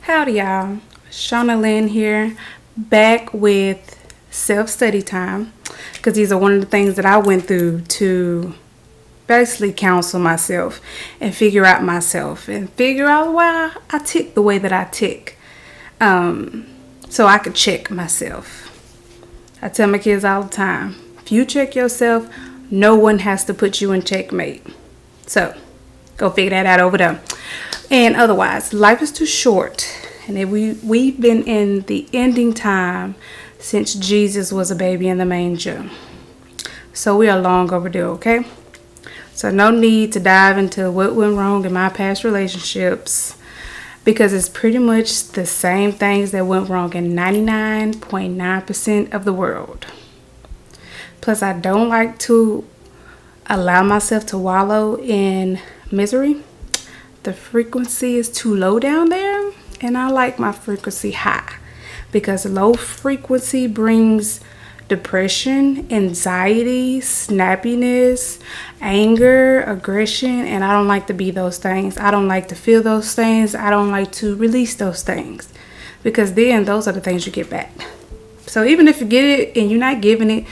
Howdy y'all, Shauna Lynn here, back with self-study time, because these are one of the things that I went through to basically counsel myself and figure out myself and figure out why I tick the way that I tick, so I could check myself. I tell my kids all the time, if you check yourself, no one has to put you in checkmate. So go figure that out over there. And otherwise, life is too short. And we've been in the ending time since Jesus was a baby in the manger. So we are long overdue, okay? So no need to dive into what went wrong in my past relationships, because it's pretty much the same things that went wrong in 99.9% of the world. Plus, I don't like to allow myself to wallow in misery. The frequency is too low down there, and I like my frequency high, because low frequency brings depression, anxiety, snappiness, anger, aggression, and I don't like to be those things. I don't like to feel those things. I don't like to release those things, because then those are the things you get back. So even if you get it and you're not giving it,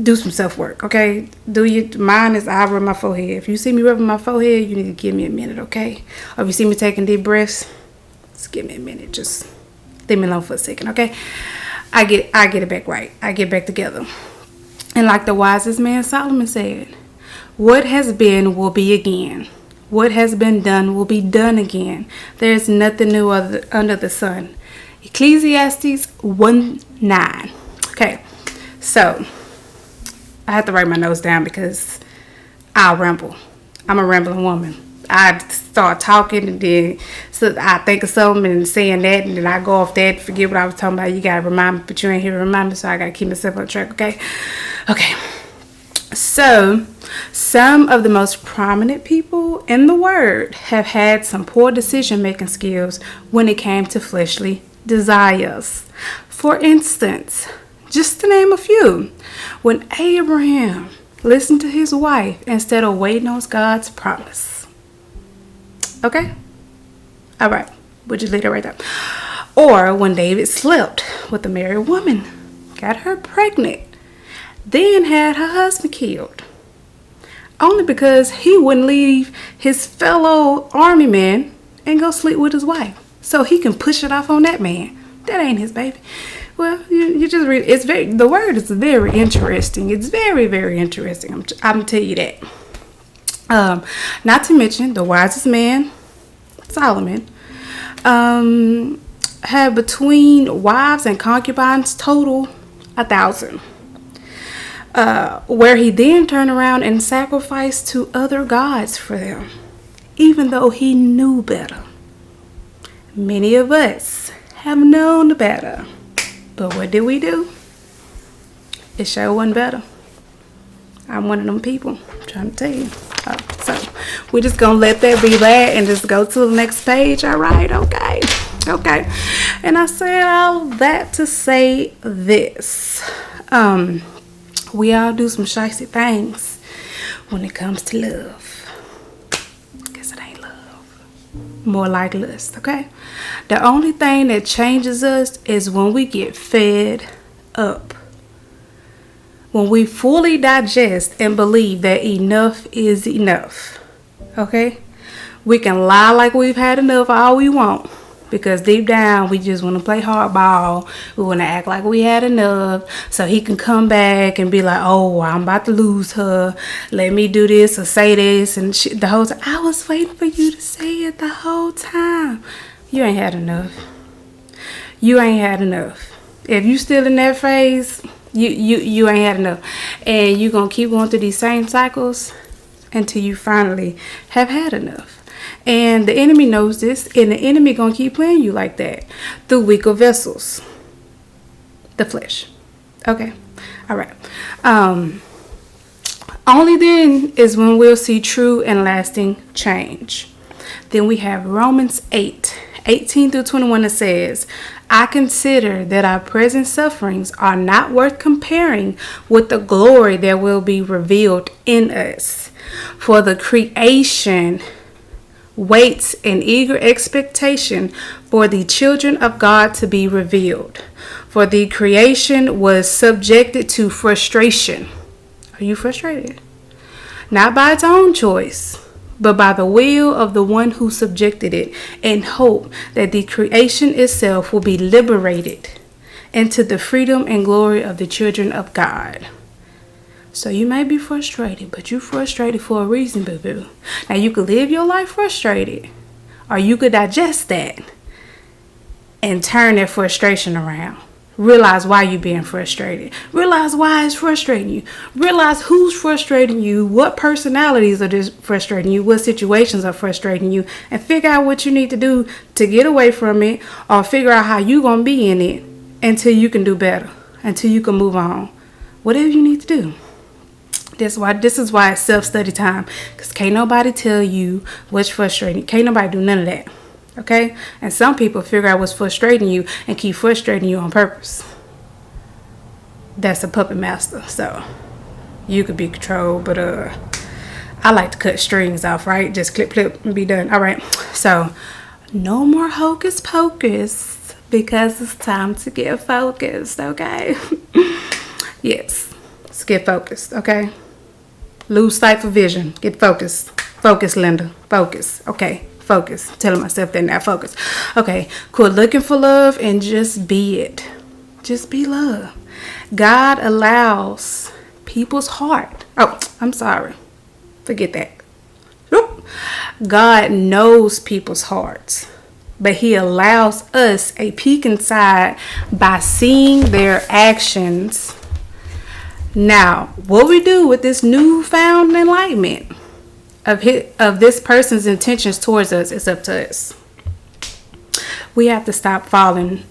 do some self-work, okay? Mine is I rub my forehead. If you see me rubbing my forehead, you need to give me a minute, okay? Or if you see me taking deep breaths, just give me a minute. Just leave me alone for a second, okay? I get it back right. I get back together. And like the wisest man Solomon said, what has been will be again. What has been done will be done again. There's nothing new under the sun. Ecclesiastes 1:9. Okay, so I have to write my notes down because I'll ramble. I'm a rambling woman. I start talking and then I think of something and saying that, and then I go off that, forget what I was talking about. You gotta remind me, but you ain't here to remind me, so I gotta keep myself on track, okay? Okay. So, some of the most prominent people in the Word have had some poor decision-making skills when it came to fleshly desires. For instance, just to name a few, when Abraham listened to his wife instead of waiting on God's promise. Okay? All right. We'll just leave it right there. Or when David slept with a married woman, got her pregnant, then had her husband killed. Only because he wouldn't leave his fellow army man and go sleep with his wife, so he can push it off on that man. That ain't his baby. Well, you just read. The word is very interesting. It's very, very interesting. I'm gonna tell you that. Not to mention the wisest man, Solomon, had between wives and concubines total 1,000. Where he then turned around and sacrificed to other gods for them, even though he knew better. Many of us have known better, but what did we do? It sure wasn't better. I'm one of them people, I'm trying to tell you. So we're just gonna let that be that and just go to the next page. All right, okay. And I said all that to say this. We all do some shicey things when it comes to love. Guess it ain't love. More like lust, okay? The only thing that changes us is when we get fed up. When we fully digest and believe that enough is enough, okay? We can lie like we've had enough all we want, because deep down we just want to play hardball. We want to act like we had enough so he can come back and be like, oh, I'm about to lose her. Let me do this or say this. And the whole time, I was waiting for you to say it the whole time. You ain't had enough. You ain't had enough. If you still in that phase, you ain't had enough. And you're going to keep going through these same cycles until you finally have had enough. And the enemy knows this, and the enemy going to keep playing you like that through weaker vessels. The flesh. Okay. All right. Only then is when we'll see true and lasting change. Then we have Romans 8:18-21 that says, I consider that our present sufferings are not worth comparing with the glory that will be revealed in us. For the creation waits in eager expectation for the children of God to be revealed. For the creation was subjected to frustration. Are you frustrated? Not by its own choice, but by the will of the one who subjected it, in hope that the creation itself will be liberated into the freedom and glory of the children of God. So you may be frustrated, but you're frustrated for a reason, boo-boo. Now you could live your life frustrated, or you could digest that and turn that frustration around. Realize why you're being frustrated. Realize why it's frustrating you. Realize who's frustrating you, what personalities are just frustrating you, what situations are frustrating you, and figure out what you need to do to get away from it, or figure out how you're going to be in it until you can do better, until you can move on. Whatever you need to do. This is why it's self-study time, because can't nobody tell you what's frustrating. Can't nobody do none of that. Okay? And some people figure out what's frustrating you and keep frustrating you on purpose. That's a puppet master. So you could be controlled, but I like to cut strings off, right? Just clip and be done. All right. So no more hocus pocus, because it's time to get focused. Okay? Yes. Let's get focused. Okay? Lose sight for vision. Get focused. Focus, Linda. Focus. Okay. Focus. I'm telling myself that now. Focus. Okay. Quit looking for love and just be it. Just be love. God allows people's heart. Oh, I'm sorry. Forget that. Oop. God knows people's hearts, but he allows us a peek inside by seeing their actions. Now, what we do with this newfound enlightenment of this person's intentions towards us is up to us. We have to stop falling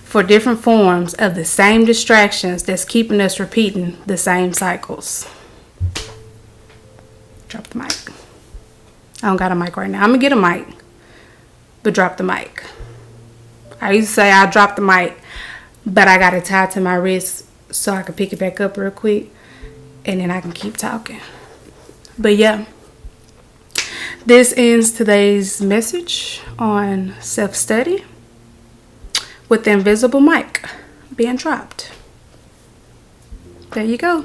for different forms of the same distractions that's keeping us repeating the same cycles. Drop the mic. I don't got a mic right now. I'm going to get a mic, but drop the mic. I used to say I'll drop the mic, but I got it tied to my wrist so I can pick it back up real quick, and then I can keep talking. But yeah, this ends today's message on self-study with the invisible mic being dropped. There you go.